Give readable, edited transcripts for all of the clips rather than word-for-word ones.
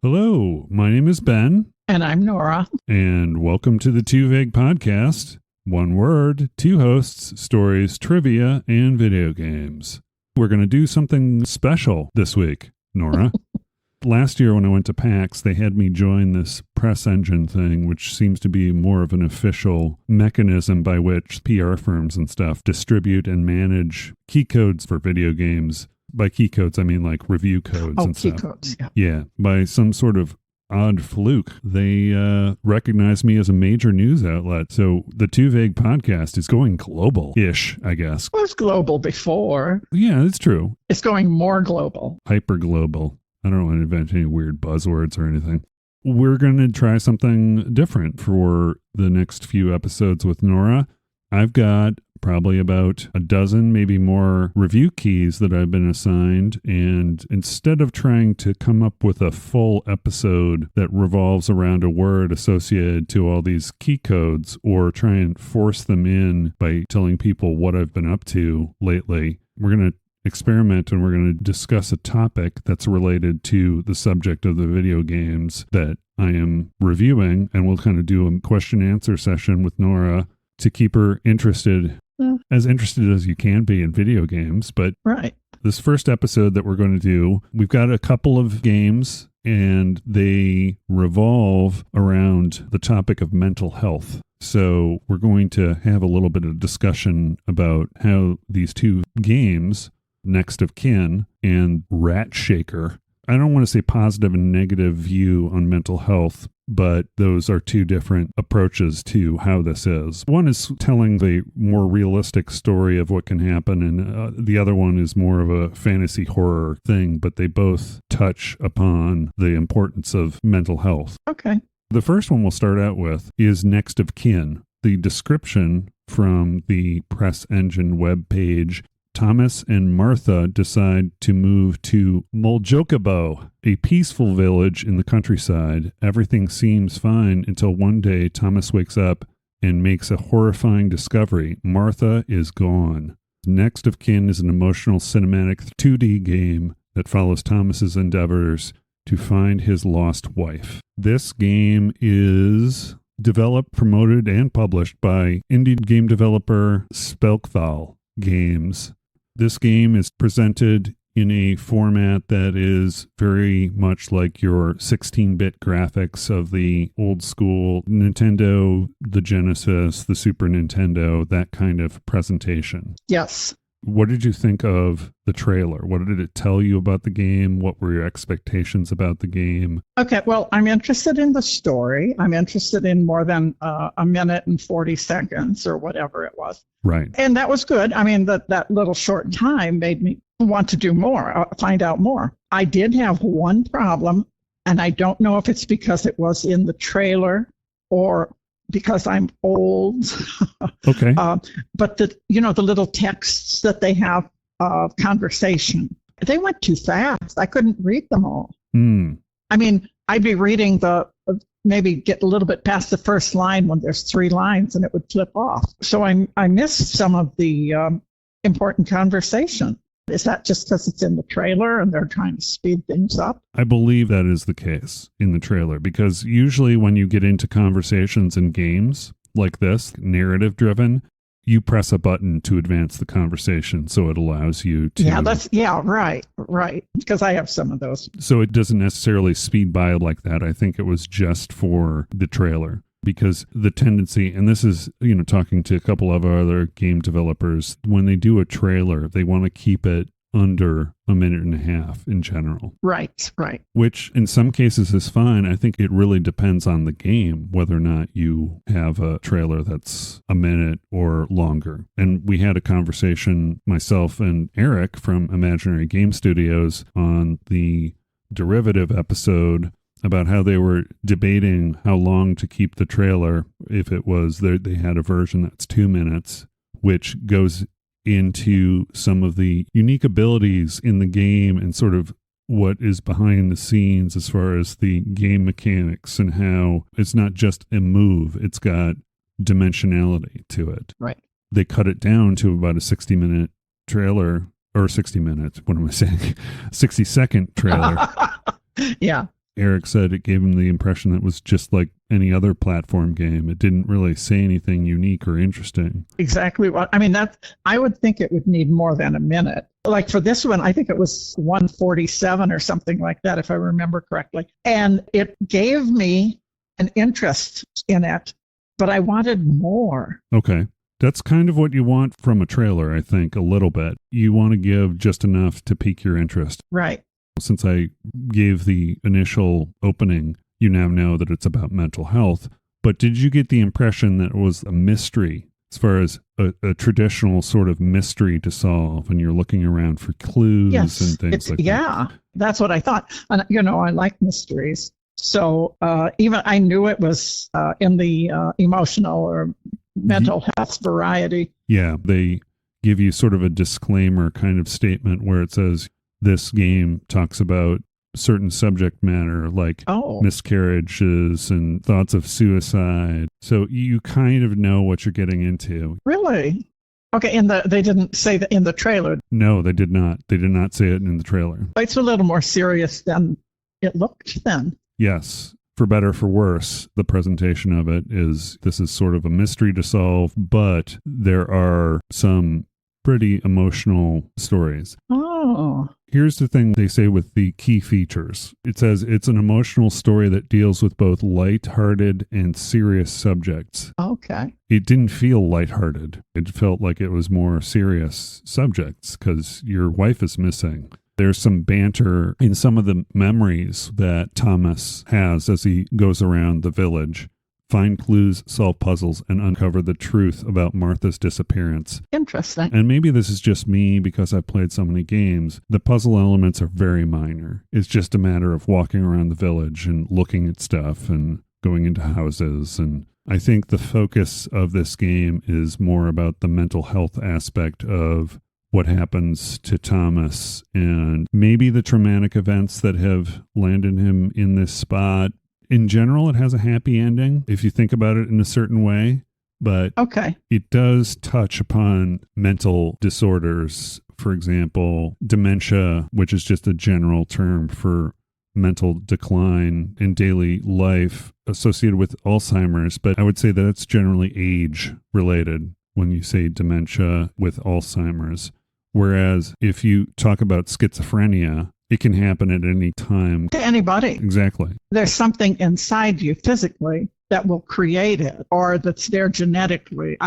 Hello, my name is Ben. And I'm Nora. And welcome to the Too Vague Podcast. One word, two hosts, stories, trivia, and video games. We're going to do something special this week, Nora. Last year when I went to PAX, they had me join this press engine thing, which seems to be more of an official mechanism by which PR firms and stuff distribute and manage key codes for video games. By key codes, I mean like review codes and stuff. Key codes, yeah. Yeah, by some sort of odd fluke, they recognized me as a major news outlet. So the Too Vague Podcast is going global-ish, I guess. It was global before. Yeah, it's true. It's going more global. Hyper-global. I don't want to invent any weird buzzwords or anything. We're going to try something different for the next few episodes with Nora. I've got probably about a dozen, maybe more review keys that I've been assigned. And instead of trying to come up with a full episode that revolves around a word associated to all these key codes or try and force them in by telling people what I've been up to lately, we're going to experiment and we're going to discuss a topic that's related to the subject of the video games that I am reviewing. And we'll kind of do a question answer session with Nora to keep her interested. As interested as you can be in video games. But right. This first episode that we're going to do, we've got a couple of games and they revolve around the topic of mental health. So we're going to have a little bit of discussion about how these two games, Next of Kin and RATSHAKER, I don't want to say positive and negative view on mental health, but those are two different approaches to how this is. One is telling the more realistic story of what can happen, and the other one is more of a fantasy horror thing, but they both touch upon the importance of mental health. Okay. The first one we'll start out with is Next of Kin. The description from the press engine webpage: Thomas and Martha decide to move to Moljokabo, a peaceful village in the countryside. Everything seems fine until one day Thomas wakes up and makes a horrifying discovery. Martha is gone. Next of Kin is an emotional cinematic 2D game that follows Thomas's endeavors to find his lost wife. This game is developed, promoted, and published by indie game developer Spelkthal Games. This game is presented in a format that is very much like your 16-bit graphics of the old school Nintendo, the Genesis, the Super Nintendo, that kind of presentation. Yes. What did you think of the trailer? What did it tell you about the game? What were your expectations about the game? Okay, well, I'm interested in the story. I'm interested in more than a minute and 40 seconds or whatever it was. Right. And that was good. I mean, that little short time made me want to do more, find out more. I did have one problem, and I don't know if it's because it was in the trailer or because I'm old. Okay. But the little texts that they have of conversation, they went too fast. I couldn't read them all. I mean, I'd be reading maybe get a little bit past the first line when there's 3 lines and it would flip off. So I missed some of the important conversation. Is that just because it's in the trailer and they're trying to speed things up? I believe that is the case in the trailer, because usually when you get into conversations in games like this, narrative driven, you press a button to advance the conversation, so it allows you to... Right. Because I have some of those. So it doesn't necessarily speed by like that. I think it was just for the trailer. Because the tendency, and this is, talking to a couple of other game developers, when they do a trailer, they want to keep it under a minute and a half in general. Right. Which in some cases is fine. I think it really depends on the game, whether or not you have a trailer that's a minute or longer. And we had a conversation, myself and Eric from Imaginary Game Studios, on the derivative episode about how they were debating how long to keep the trailer. If it was, they had a version that's 2 minutes, which goes into some of the unique abilities in the game and sort of what is behind the scenes as far as the game mechanics and how it's not just a move, it's got dimensionality to it. Right. They cut it down to about a 60-minute trailer, or 60 minutes, what am I saying? 60-second trailer. Yeah. Eric said it gave him the impression that it was just like any other platform game. It didn't really say anything unique or interesting. Exactly what I mean. I would think it would need more than a minute. Like for this one, I think it was 147 or something like that, if I remember correctly. And it gave me an interest in it, but I wanted more. Okay. That's kind of what you want from a trailer, I think, a little bit. You want to give just enough to pique your interest. Right. Since I gave the initial opening, you now know that it's about mental health. But did you get the impression that it was a mystery, as far as a traditional sort of mystery to solve, and you're looking around for clues and things like that? Yeah, that's what I thought. And, I like mysteries. So even I knew it was in the emotional or mental health variety. Yeah, they give you sort of a disclaimer kind of statement where it says this game talks about certain subject matter like miscarriages and thoughts of suicide. So you kind of know what you're getting into. Really? Okay, they didn't say that in the trailer. No, they did not. They did not say it in the trailer. It's a little more serious than it looked then. Yes. For better or for worse, the presentation of it is this is sort of a mystery to solve, but there are some pretty emotional stories. Oh. Here's the thing they say with the key features. It says it's an emotional story that deals with both lighthearted and serious subjects. Okay. It didn't feel lighthearted. It felt like it was more serious subjects because your wife is missing. There's some banter in some of the memories that Thomas has as he goes around the village. Find clues, solve puzzles, and uncover the truth about Martha's disappearance. Interesting. And maybe this is just me because I've played so many games. The puzzle elements are very minor. It's just a matter of walking around the village and looking at stuff and going into houses. And I think the focus of this game is more about the mental health aspect of what happens to Thomas and maybe the traumatic events that have landed him in this spot. In general, it has a happy ending if you think about it in a certain way, but it does touch upon mental disorders. For example, dementia, which is just a general term for mental decline in daily life associated with Alzheimer's, but I would say that it's generally age related when you say dementia with Alzheimer's. Whereas if you talk about schizophrenia, it can happen at any time. To anybody. Exactly. There's something inside you physically that will create it or that's there genetically.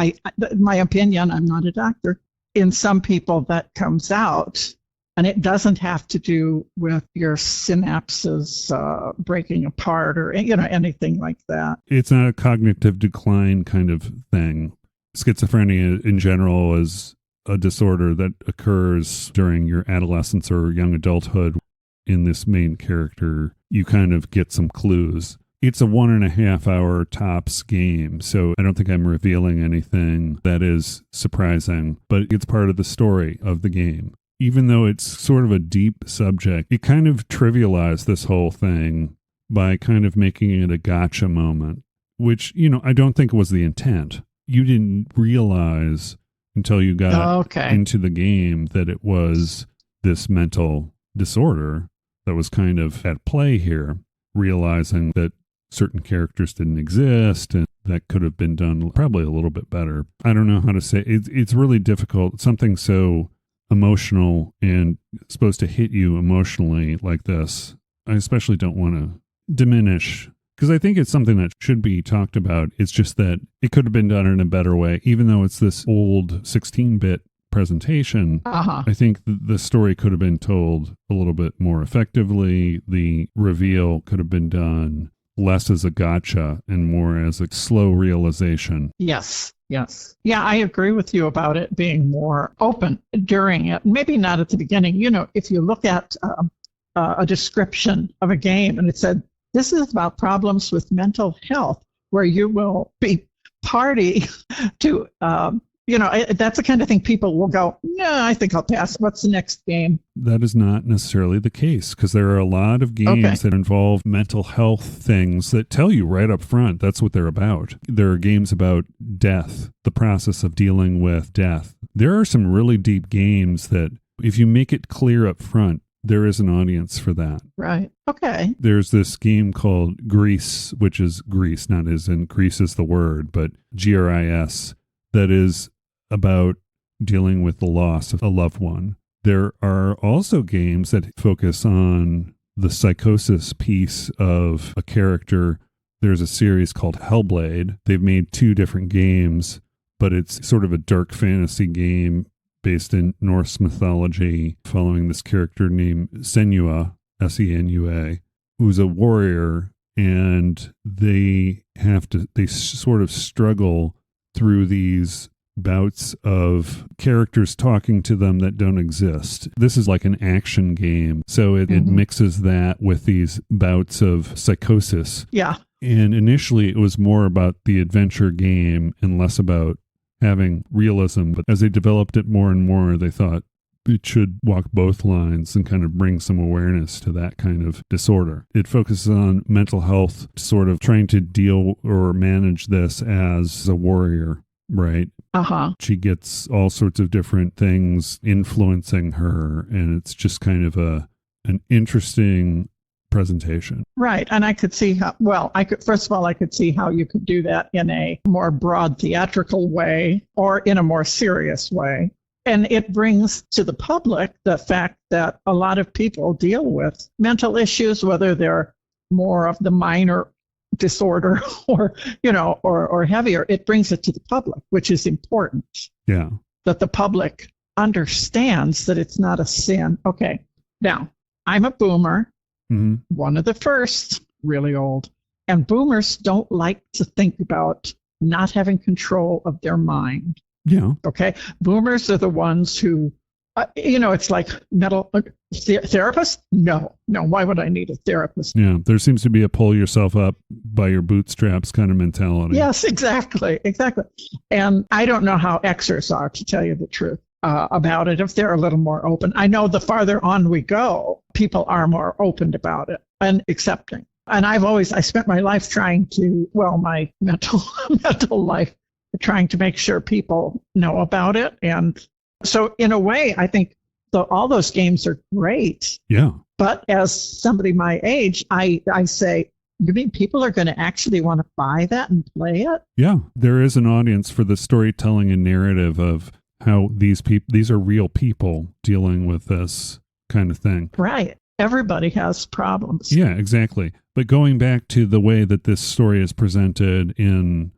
My opinion, I'm not a doctor, in some people that comes out, and it doesn't have to do with your synapses breaking apart or anything like that. It's not a cognitive decline kind of thing. Schizophrenia in general is a disorder that occurs during your adolescence or young adulthood. In this main character, you kind of get some clues. It's a 1.5 hour tops game, so I don't think I'm revealing anything that is surprising, but it's part of the story of the game. Even though it's sort of a deep subject, it kind of trivialized this whole thing by kind of making it a gotcha moment, which, I don't think was the intent. You didn't realize until you got into the game that it was this mental disorder that was kind of at play here, realizing that certain characters didn't exist and that could have been done probably a little bit better. I don't know how to say it. It's really difficult. Something so emotional and supposed to hit you emotionally like this, I especially don't want to diminish, because I think it's something that should be talked about. It's just that it could have been done in a better way, even though it's this old 16-bit presentation. I think the story could have been told a little bit more effectively. The reveal could have been done less as a gotcha and more as a slow realization. Yes. Yeah, I agree with you about it being more open during it. Maybe not at the beginning. If you look at a description of a game and it said, this is about problems with mental health, where you will be party to, that's the kind of thing people will go, no, I think I'll pass. What's the next game? That is not necessarily the case, because there are a lot of games that involve mental health things that tell you right up front that's what they're about. There are games about death, the process of dealing with death. There are some really deep games that if you make it clear up front there is an audience for that. Right. Okay. There's this game called Grease, which is Grease, not as in Grease is the word, but GRIS, that is about dealing with the loss of a loved one. There are also games that focus on the psychosis piece of a character. There's a series called Hellblade. They've made 2 different games, but it's sort of a dark fantasy game based in Norse mythology, following this character named Senua, Senua, who's a warrior, and they sort of struggle through these bouts of characters talking to them that don't exist. This is like an action game, so it mixes that with these bouts of psychosis. Yeah. And initially it was more about the adventure game and less about having realism, but as they developed it more and more, they thought it should walk both lines and kind of bring some awareness to that kind of disorder. It focuses on mental health, sort of trying to deal or manage this as a warrior, right? She gets all sorts of different things influencing her, and it's just kind of an interesting presentation. Right. And I could see how, first of all, I could see how you could do that in a more broad theatrical way or in a more serious way. And it brings to the public the fact that a lot of people deal with mental issues, whether they're more of the minor disorder or heavier. It brings it to the public, which is important. Yeah. That the public understands that it's not a sin. Okay. Now, I'm a boomer. One of the first, really old. And boomers don't like to think about not having control of their mind. Yeah. Okay. Boomers are the ones who, it's like therapist? No. Why would I need a therapist? Yeah. There seems to be a pull yourself up by your bootstraps kind of mentality. Yes, exactly. And I don't know how Xers are, to tell you the truth. About it, if they're a little more open. I know the farther on we go, people are more open about it and accepting. And I spent my life my mental life, trying to make sure people know about it. And so in a way, I think all those games are great. Yeah. But as somebody my age, I say, you mean people are going to actually want to buy that and play it? Yeah. There is an audience for the storytelling and narrative of how these are real people dealing with this kind of thing. Right. Everybody has problems. Yeah, exactly. But going back to the way that this story is presented in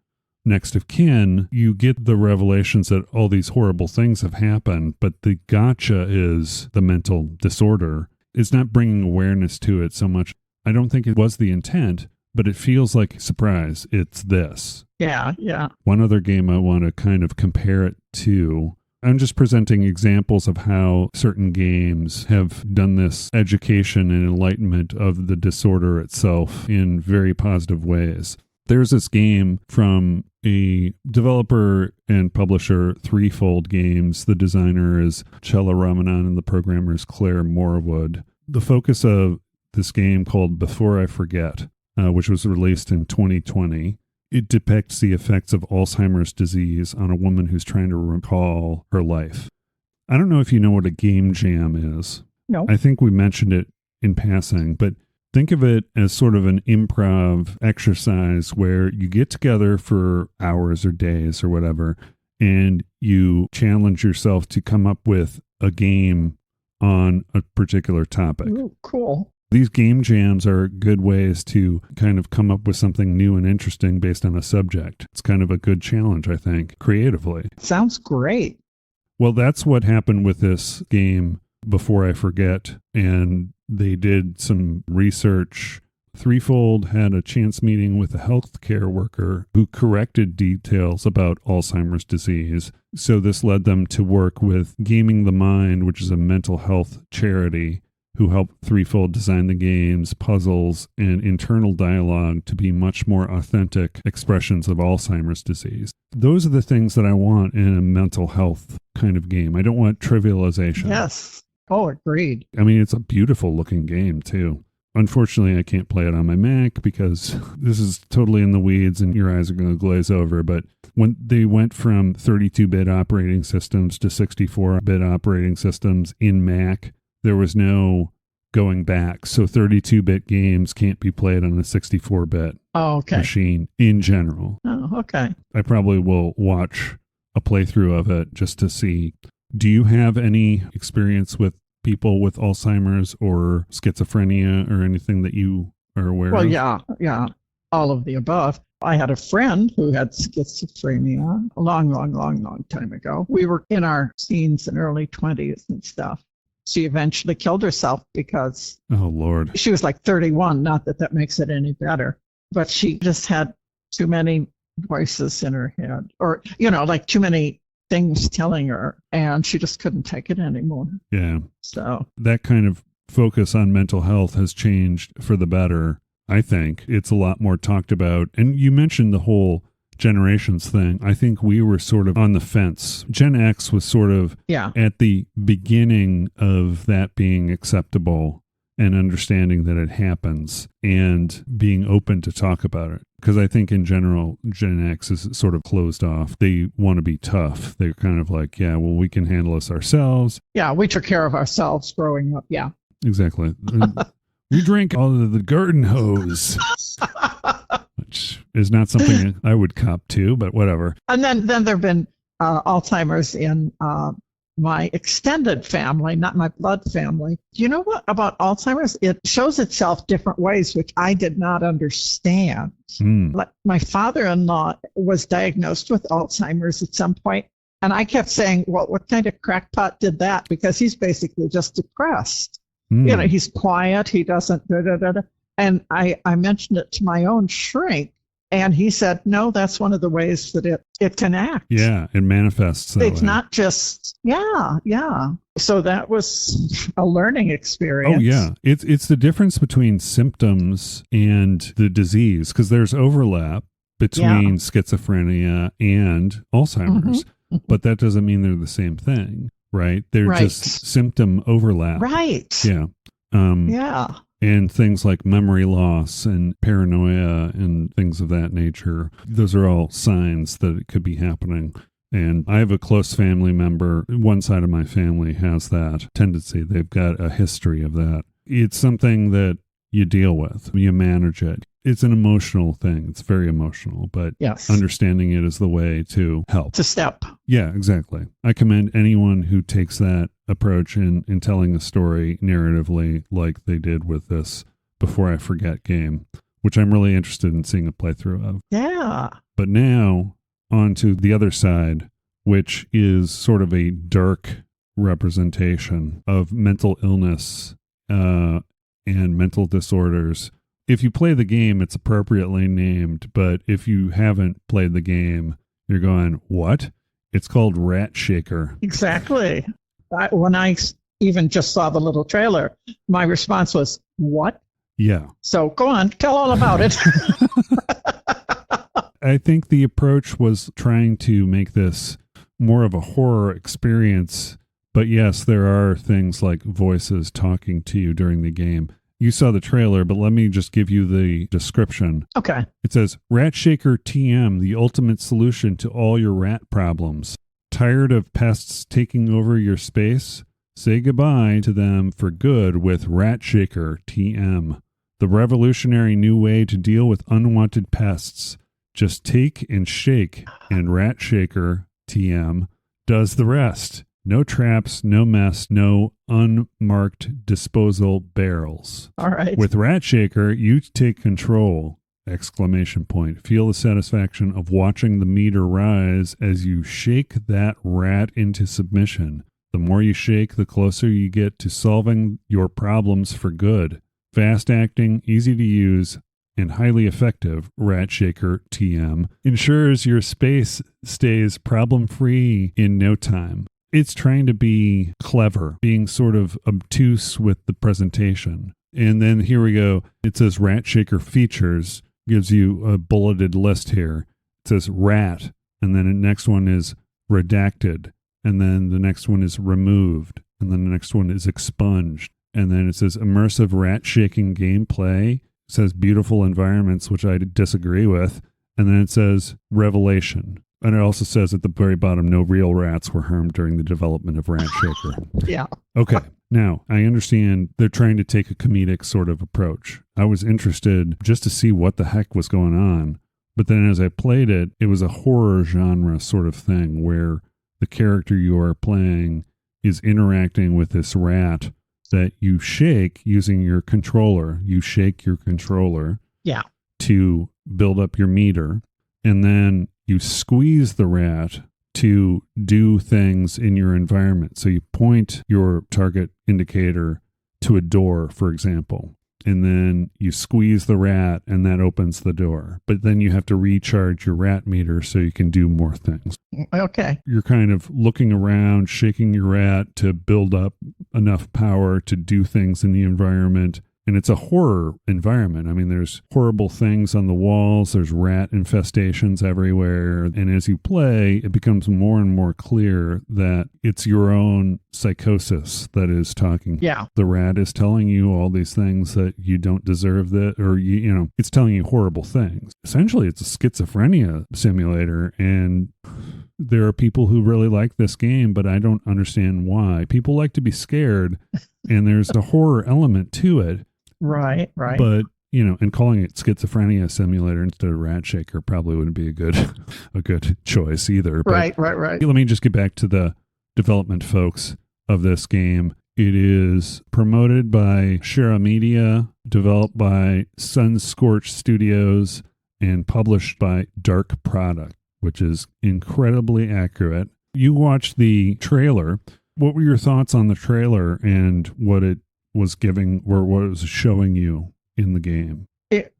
Next of Kin, you get the revelations that all these horrible things have happened, but the gotcha is the mental disorder. It's not bringing awareness to it so much. I don't think it was the intent, but it feels like, surprise, it's this. Yeah. One other game I want to kind of compare it to, I'm just presenting examples of how certain games have done this education and enlightenment of the disorder itself in very positive ways. There's this game from a developer and publisher, Threefold Games. The designer is Chela Ramanan and the programmer is Claire Morwood. The focus of this game called Before I Forget, which was released in 2020, it depicts the effects of Alzheimer's disease on a woman who's trying to recall her life. I don't know if you know what a game jam is. No. I think we mentioned it in passing, but think of it as sort of an improv exercise where you get together for hours or days or whatever, and you challenge yourself to come up with a game on a particular topic. Ooh, cool. These game jams are good ways to kind of come up with something new and interesting based on a subject. It's kind of a good challenge, I think, creatively. Sounds great. Well, that's what happened with this game Before I Forget, and they did some research. Threefold had a chance meeting with a healthcare worker who corrected details about Alzheimer's disease. So this led them to work with Gaming the Mind, which is a mental health charity, who helped Threefold design the games, puzzles, and internal dialogue to be much more authentic expressions of Alzheimer's disease. Those are the things that I want in a mental health kind of game. I don't want trivialization. Yes. Oh, agreed. I mean, it's a beautiful looking game, too. Unfortunately, I can't play it on my Mac because this is totally in the weeds and your eyes are going to glaze over. But when they went from 32-bit operating systems to 64-bit operating systems in Mac, there was no going back. So 32-bit games can't be played on a 64-bit machine in general. Oh, okay. I probably will watch a playthrough of it just to see. Do you have any experience with people with Alzheimer's or schizophrenia or anything that you are aware of? Well, yeah, all of the above. I had a friend who had schizophrenia a long time ago. We were in our teens and early 20s and stuff. She eventually killed herself because oh, Lord. She was like 31, not that that makes it any better, but she just had too many voices in her head, or, like too many things telling her, and she just couldn't take it anymore. Yeah. So that kind of focus on mental health has changed for the better. I think it's a lot more talked about. And you mentioned the whole generations thing. I think we were sort of on the fence. Gen X was sort of at the beginning of that being acceptable and understanding that it happens and being open to talk about it. Because I think in general, Gen X is sort of closed off. They want to be tough. They're kind of like, yeah, well, we can handle this ourselves. Yeah, we took care of ourselves growing up. Yeah. Exactly. We drank all of the garden hose, which is not something I would cop to, but whatever. And then there have been Alzheimer's in my extended family, not my blood family. Do you know what about Alzheimer's? It shows itself different ways, which I did not understand. Like my father-in-law was diagnosed with Alzheimer's at some point, and I kept saying, well, what kind of crackpot did that? Because he's basically just depressed. He's quiet. He doesn't. And I mentioned it to my own shrink, and he said, no, that's one of the ways that it can act. Yeah, it manifests that It's way. not just, yeah. So that was a learning experience. Oh, yeah. It's the difference between symptoms and the disease, because there's overlap between schizophrenia and Alzheimer's, but that doesn't mean they're the same thing. Right? They're just symptom overlap. Right. Yeah. And things like memory loss and paranoia and things of that nature. Those are all signs that it could be happening. And I have a close family member. One side of my family has that tendency. They've got a history of that. It's something that you deal with. You manage it. It's an emotional thing. It's very emotional, but understanding it is the way to help. It's a step. Yeah, exactly. I commend anyone who takes that approach in telling a story narratively like they did with this Before I Forget game, which I'm really interested in seeing a playthrough of. Yeah. But now on to the other side, which is sort of a dark representation of mental illness and mental disorders. If you play the game, it's appropriately named, but if you haven't played the game, you're going, what? It's called RATSHAKER. Exactly. When I even just saw the little trailer, my response was, what? Yeah. So go on, tell all about it. I think the approach was trying to make this more of a horror experience, but yes, there are things like voices talking to you during the game. You saw the trailer, but let me just give you the description. Okay. It says, RATSHAKER TM, the ultimate solution to all your rat problems. Tired of pests taking over your space? Say goodbye to them for good with RATSHAKER TM, the revolutionary new way to deal with unwanted pests. Just take and shake, and RATSHAKER TM does the rest. No traps, no mess, no unmarked disposal barrels. All right. With RATSHAKER, you take control! Exclamation point. Feel the satisfaction of watching the meter rise as you shake that rat into submission. The more you shake, the closer you get to solving your problems for good. Fast acting, easy to use, and highly effective, RATSHAKER TM ensures your space stays problem-free in no time. It's trying to be clever, being sort of obtuse with the presentation. And then here we go. It says RATSHAKER features, gives you a bulleted list here. It says rat, and then the next one is redacted, and then the next one is removed, and then the next one is expunged. And then it says immersive rat shaking gameplay. It says beautiful environments, which I disagree with. And then it says revelation. And it also says at the very bottom, no real rats were harmed during the development of RATSHAKER. Yeah. Okay. Now, I understand they're trying to take a comedic sort of approach. I was interested just to see what the heck was going on. But then as I played it, it was a horror genre sort of thing where the character you are playing is interacting with this rat that you shake using your controller. You shake your controller to build up your meter. And then you squeeze the rat to do things in your environment. So you point your target indicator to a door, for example, and then you squeeze the rat and that opens the door. But then you have to recharge your rat meter so you can do more things. Okay. You're kind of looking around, shaking your rat to build up enough power to do things in the environment. And it's a horror environment. I mean, there's horrible things on the walls. There's rat infestations everywhere. And as you play, it becomes more and more clear that it's your own psychosis that is talking. Yeah. The rat is telling you all these things that you don't deserve, that, or, you know, it's telling you horrible things. Essentially, it's a schizophrenia simulator. And there are people who really like this game, but I don't understand why. People like to be scared, and there's a horror element to it. Right. But, you know, and calling it schizophrenia simulator instead of RATSHAKER probably wouldn't be a good choice either. But Right. let me just get back to the development folks of this game. It is promoted by Shara Media, developed by Sunscorched Studios, and published by Dark Product, which is incredibly accurate. You watched the trailer. What were your thoughts on the trailer and what it was giving, or what it was showing you in the game?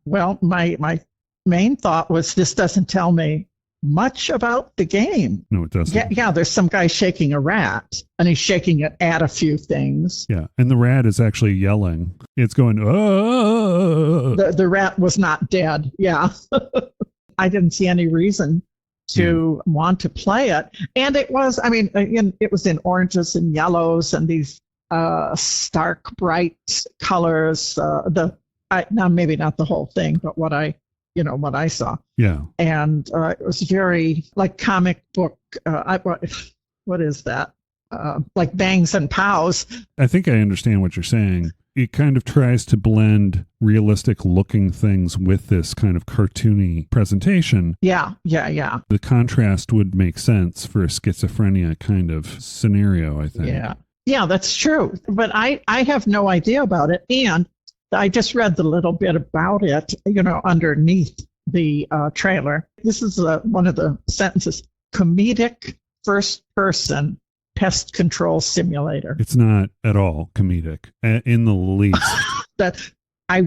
Well, my main thought was, this doesn't tell me much about the game. No, it doesn't. Yeah, there's some guy shaking a rat, and he's shaking it at a few things. Yeah, and the rat is actually yelling. It's going, oh! The rat was not dead. Yeah. I didn't see any reason to want to play it. And it was, I mean, it was in oranges and yellows and these stark, bright colors. Now maybe not the whole thing, but what I saw. Yeah. And it was very like comic book. What is that? Like Bangs and Pows. I think I understand what you're saying. It kind of tries to blend realistic looking things with this kind of cartoony presentation. Yeah. The contrast would make sense for a schizophrenia kind of scenario, I think. Yeah, that's true. But I have no idea about it. And I just read the little bit about it, underneath the trailer. This is one of the sentences: comedic first-person pest control simulator. It's not at all comedic in the least. That I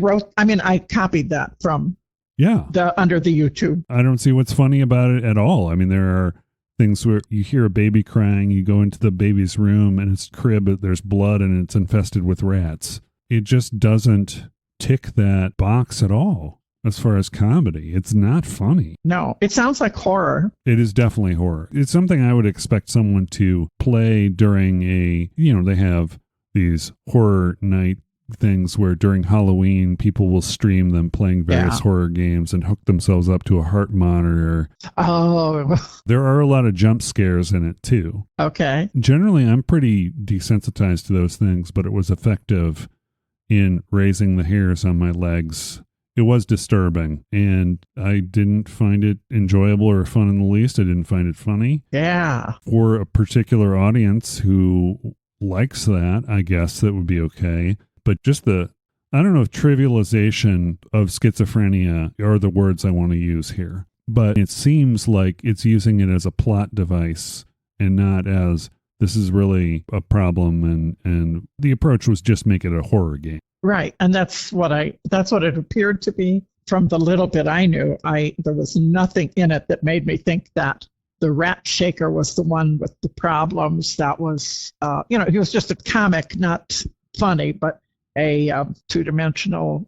copied that from under the YouTube. I don't see what's funny about it at all. I mean, there are things where you hear a baby crying, you go into the baby's room and its crib, there's blood and it's infested with rats. It just doesn't tick that box at all as far as comedy. It's not funny. No, it sounds like horror. It is definitely horror. It's something I would expect someone to play during they have these horror night things where during Halloween people will stream them playing various horror games and hook themselves up to a heart monitor. Oh. There are a lot of jump scares in it too. Okay. Generally, I'm pretty desensitized to those things, but it was effective in raising the hairs on my legs. It was disturbing, and I didn't find it enjoyable or fun in the least. I didn't find it funny. Yeah. For a particular audience who likes that, I guess that would be okay. But just I don't know if trivialization of schizophrenia are the words I want to use here. But it seems like it's using it as a plot device and not as this is really a problem. And the approach was just make it a horror game. Right. And that's what it appeared to be. From the little bit I knew, there was nothing in it that made me think that the RATSHAKER was the one with the problems. That was, he was just a comic, not funny, but a two-dimensional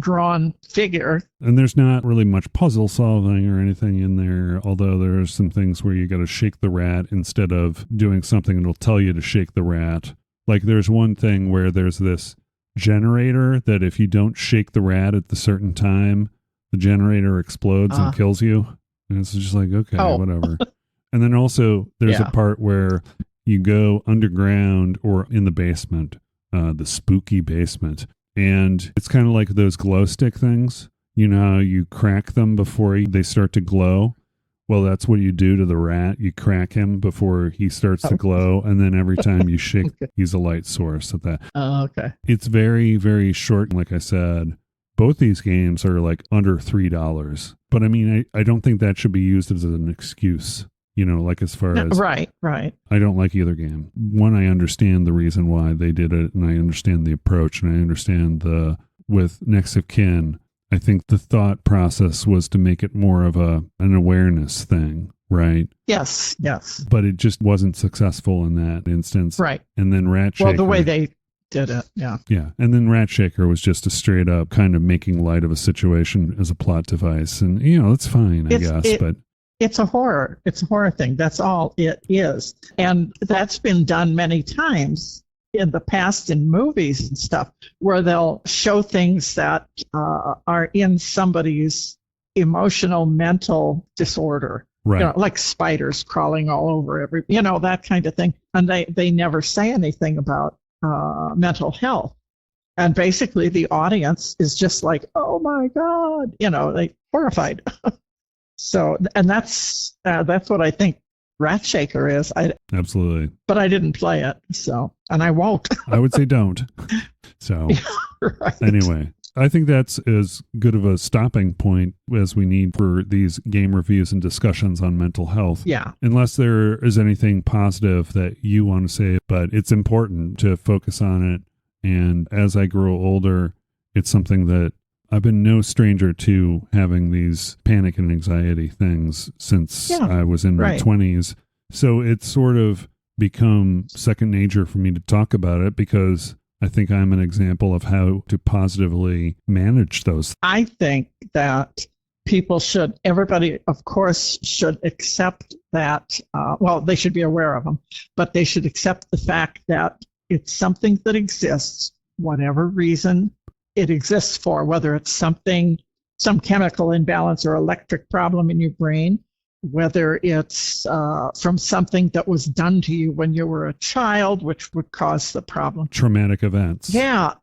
drawn figure. And there's not really much puzzle solving or anything in there, although there are some things where you got to shake the rat instead of doing something that'll tell you to shake the rat. Like there's one thing where there's this generator that if you don't shake the rat at the certain time, the generator explodes and kills you. And it's just like, okay, Oh. whatever. And then also there's Yeah. a part where you go underground or in the basement, the spooky basement. And it's kind of like those glow stick things. You know how you crack them before they start to glow? Well, that's what you do to the rat. You crack him before he starts to glow. And then every time you shake, he's a light source of that. Oh, okay. It's very, very short. Like I said, both these games are like under $3. But I mean, I don't think that should be used as an excuse. You know, like as far as Right. I don't like either game. One, I understand the reason why they did it, and I understand the approach, and I understand with Next of Kin, I think the thought process was to make it more of an awareness thing, right? Yes. But it just wasn't successful in that instance. Right. And then RATSHAKER. Well, the way they did it, yeah. Yeah. And then RATSHAKER was just a straight up kind of making light of a situation as a plot device. And, you know, it's fine, I guess. But it's a horror. It's a horror thing. That's all it is. And that's been done many times in the past in movies and stuff, where they'll show things that are in somebody's emotional, mental disorder. right. You know, like spiders crawling all over that kind of thing. And they never say anything about mental health. And basically the audience is just like, oh my God, they horrified. So, and that's what I think RATSHAKER is. Absolutely. But I didn't play it, and I won't. I would say don't. So Right. anyway, I think that's as good of a stopping point as we need for these game reviews and discussions on mental health. Yeah. Unless there is anything positive that you want to say, but it's important to focus on it. And as I grow older, it's something that I've been no stranger to having these panic and anxiety things since I was in my 20s. So it's sort of become second nature for me to talk about it because I think I'm an example of how to positively manage those. I think that everybody, of course, should accept that, they should be aware of them, but they should accept the fact that it's something that exists, whatever reason it exists for, whether it's some chemical imbalance or electric problem in your brain, whether it's from something that was done to you when you were a child, which would cause the problem. Traumatic events. Yeah,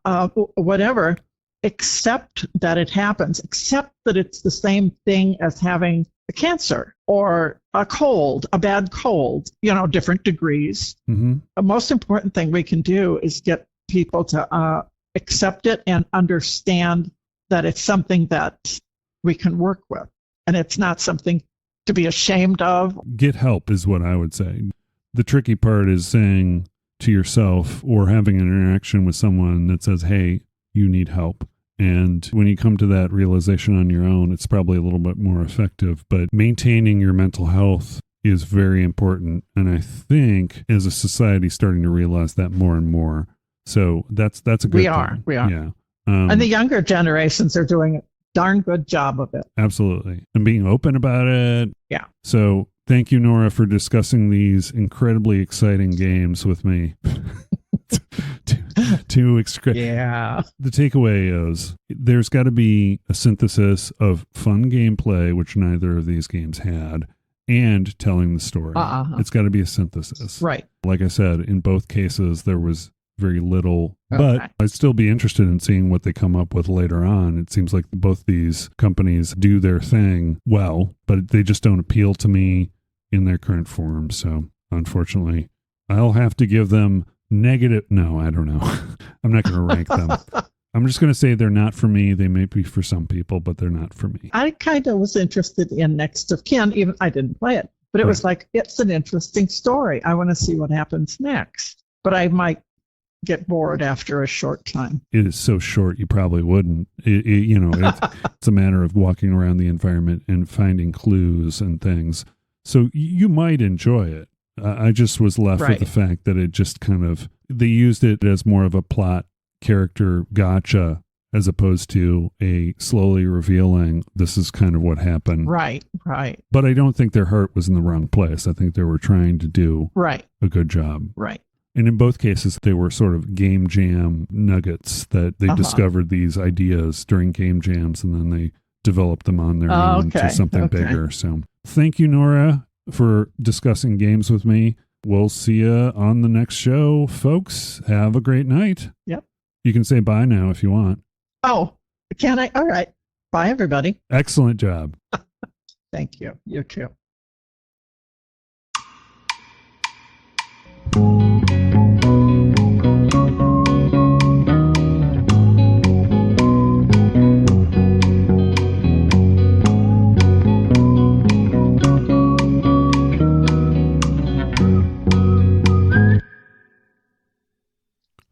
whatever, except that it happens, except that it's the same thing as having a cancer or a cold, a bad cold, different degrees. Mm-hmm. The most important thing we can do is get people to accept it and understand that it's something that we can work with. And it's not something to be ashamed of. Get help is what I would say. The tricky part is saying to yourself or having an interaction with someone that says, hey, you need help. And when you come to that realization on your own, it's probably a little bit more effective. But maintaining your mental health is very important. And I think as a society starting to realize that more and more. So that's a good thing. We are. Yeah. And the younger generations are doing a darn good job of it. Absolutely. And being open about it. Yeah. So thank you, Nora, for discussing these incredibly exciting games with me. Yeah. The takeaway is there's got to be a synthesis of fun gameplay, which neither of these games had, and telling the story. It's got to be a synthesis. Right. Like I said, in both cases, there was very little, but I'd still be interested in seeing what they come up with later on. It seems like both these companies do their thing well, but they just don't appeal to me in their current form. So unfortunately, I'll have to give them negative. No, I don't know. I'm not going to rank them. I'm just going to say they're not for me. They may be for some people, but they're not for me. I kind of was interested in Next of Kin. Even I didn't play it, but it was like, it's an interesting story. I want to see what happens next. But I might get bored after a short time. It is so short, you probably wouldn't. It's a matter of walking around the environment and finding clues and things. So you might enjoy it. I just was left with the fact that it just they used it as more of a plot character gotcha as opposed to a slowly revealing, this is kind of what happened. Right. But I don't think their heart was in the wrong place. I think they were trying to do a good job. Right. And in both cases, they were sort of game jam nuggets that they discovered these ideas during game jams, and then they developed them on their own to something bigger. So Thank you, Nora, for discussing games with me. We'll see you on the next show, folks. Have a great night. Yep. You can say bye now if you want. Oh, can I? All right. Bye, everybody. Excellent job. Thank you. You too.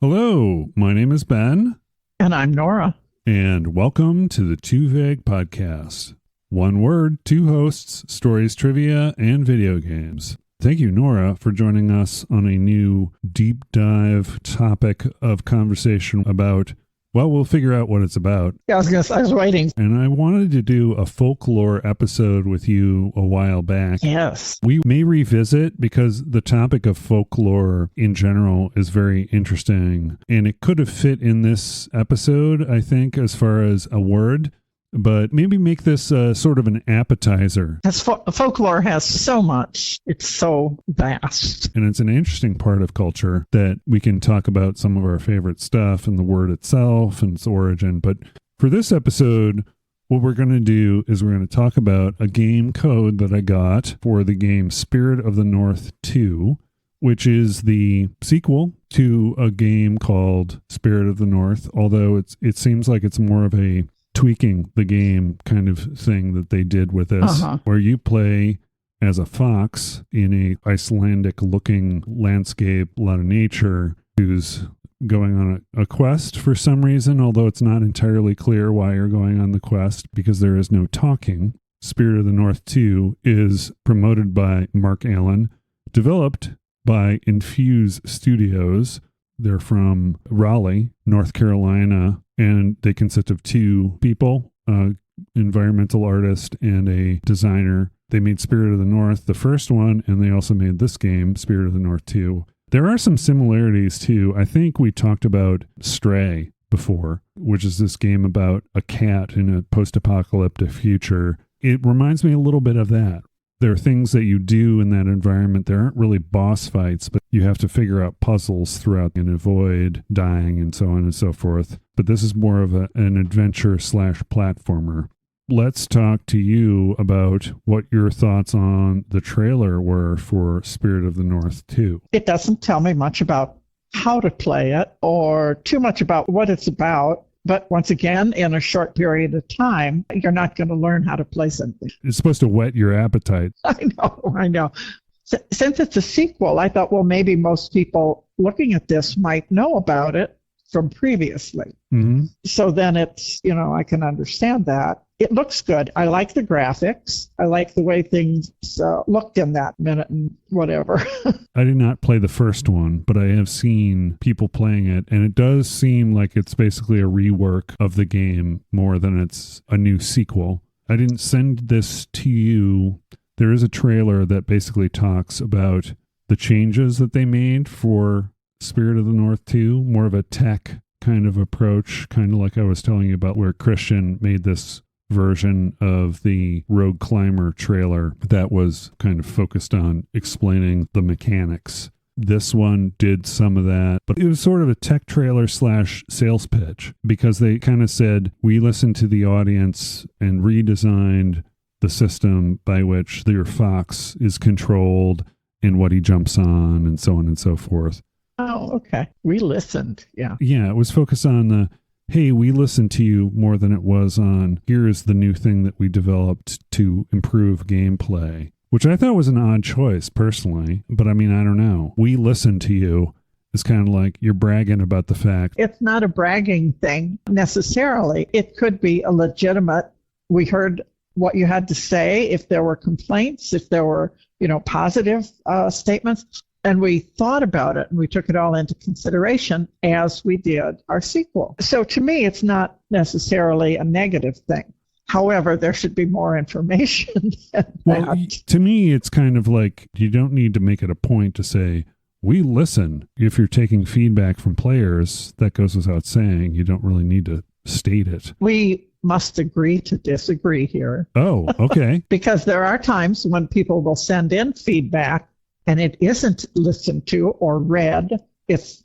Hello, my name is Ben. And I'm Nora. And welcome to the Too Vague Podcast. One word, two hosts, stories, trivia, and video games. Thank you, Nora, for joining us on a new deep dive topic of conversation about, well, we'll figure out what it's about. Yeah, I was waiting. And I wanted to do a folklore episode with you a while back. Yes. We may revisit because the topic of folklore in general is very interesting. And it could have fit in this episode, I think, as far as a word. But maybe make this sort of an appetizer. Because folklore has so much. It's so vast. And it's an interesting part of culture that we can talk about some of our favorite stuff and the word itself and its origin. But for this episode, what we're going to do is we're going to talk about a game code that I got for the game Spirit of the North 2, which is the sequel to a game called Spirit of the North, although it seems like it's more of a tweaking the game kind of thing that they did with this, where you play as a fox in a Icelandic looking landscape, a lot of nature, who's going on a quest for some reason, although it's not entirely clear why you're going on the quest because there is no talking. Spirit of the North 2 is promoted by Mark Allen, developed by Infuse Studios. They're from Raleigh, North Carolina, and they consist of two people, environmental artist and a designer. They made Spirit of the North, the first one, and they also made this game, Spirit of the North 2. There are some similarities, too. I think we talked about Stray before, which is this game about a cat in a post-apocalyptic future. It reminds me a little bit of that. There are things that you do in that environment. There aren't really boss fights, but you have to figure out puzzles throughout and avoid dying and so on and so forth. But this is more of an adventure/platformer. Let's talk to you about what your thoughts on the trailer were for Spirit of the North 2. It doesn't tell me much about how to play it or too much about what it's about. But once again, in a short period of time, you're not going to learn how to play something. It's supposed to whet your appetite. I know. Since it's a sequel, I thought, well, maybe most people looking at this might know about it from previously. Mm-hmm. So then it's, I can understand that. It looks good. I like the graphics. I like the way things looked in that minute and whatever. I did not play the first one, but I have seen people playing it, and it does seem like it's basically a rework of the game more than it's a new sequel. I didn't send this to you. There is a trailer that basically talks about the changes that they made for Spirit of the North 2, more of a tech kind of approach, kind of like I was telling you about where Christian made this version of the Rogue Climber trailer that was kind of focused on explaining the mechanics. This one did some of that, but it was sort of a tech trailer / sales pitch because they kind of said, we listened to the audience and redesigned the system by which your fox is controlled and what he jumps on and so on and so forth. Oh, okay. We listened. Yeah. Yeah, it was focused on the, hey, we listened to you more than it was on, here's the new thing that we developed to improve gameplay, which I thought was an odd choice personally. But I mean, I don't know. We listened to you is kind of like you're bragging about the fact. It's not a bragging thing necessarily. It could be a legitimate, we heard what you had to say, if there were complaints, if there were, positive statements. And we thought about it and we took it all into consideration as we did our sequel. So to me, it's not necessarily a negative thing. However, there should be more information than that. To me, it's kind of like you don't need to make it a point to say, we listen. If you're taking feedback from players, that goes without saying. You don't really need to state it. We must agree to disagree here. Oh, okay. Because there are times when people will send in feedback and it isn't listened to or read. It's,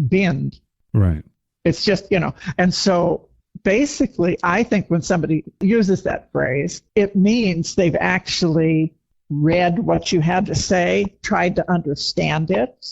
binned. Right. It's just, and so basically, I think when somebody uses that phrase, it means they've actually read what you had to say, tried to understand it.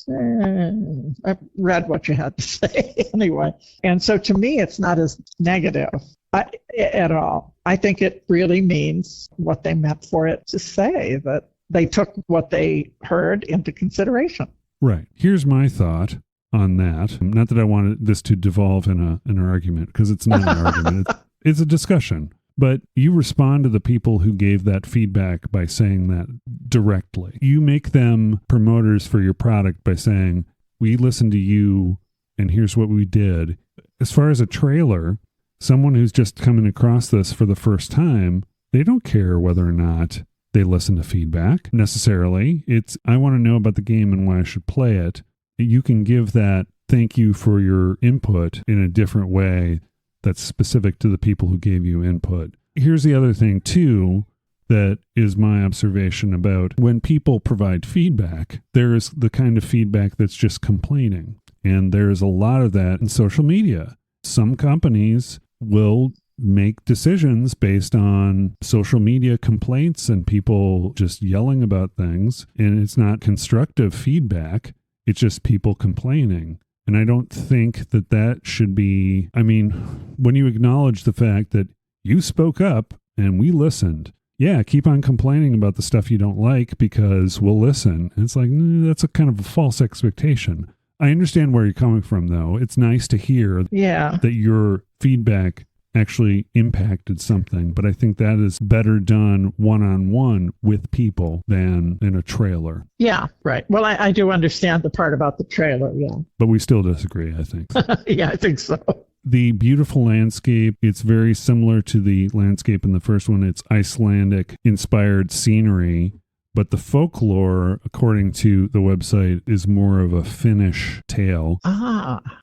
I read what you had to say anyway. And so to me, it's not as negative at all. I think it really means what they meant for it to say, that they took what they heard into consideration. Right. Here's my thought on that. Not that I wanted this to devolve in an argument, because it's not an argument. It's a discussion. But you respond to the people who gave that feedback by saying that directly. You make them promoters for your product by saying, we listened to you and here's what we did. As far as a trailer, someone who's just coming across this for the first time, they don't care whether or not they listen to feedback necessarily. It's, I want to know about the game and why I should play it. You can give that thank you for your input in a different way that's specific to the people who gave you input. Here's the other thing, too, that is my observation about when people provide feedback, there's the kind of feedback that's just complaining. And there's a lot of that in social media. Some companies will make decisions based on social media complaints and people just yelling about things. And it's not constructive feedback. It's just people complaining. And I don't think that should be, when you acknowledge the fact that you spoke up and we listened, yeah, keep on complaining about the stuff you don't like because we'll listen. And it's like, that's a kind of a false expectation. I understand where you're coming from, though. It's nice to hear that your feedback actually impacted something, but I think that is better done one-on-one with people than in a trailer. Yeah, right. Well, I do understand the part about the trailer, yeah. But we still disagree, I think. Yeah, I think so. The beautiful landscape, it's very similar to the landscape in the first one. It's Icelandic inspired scenery, but the folklore, according to the website, is more of a Finnish tale.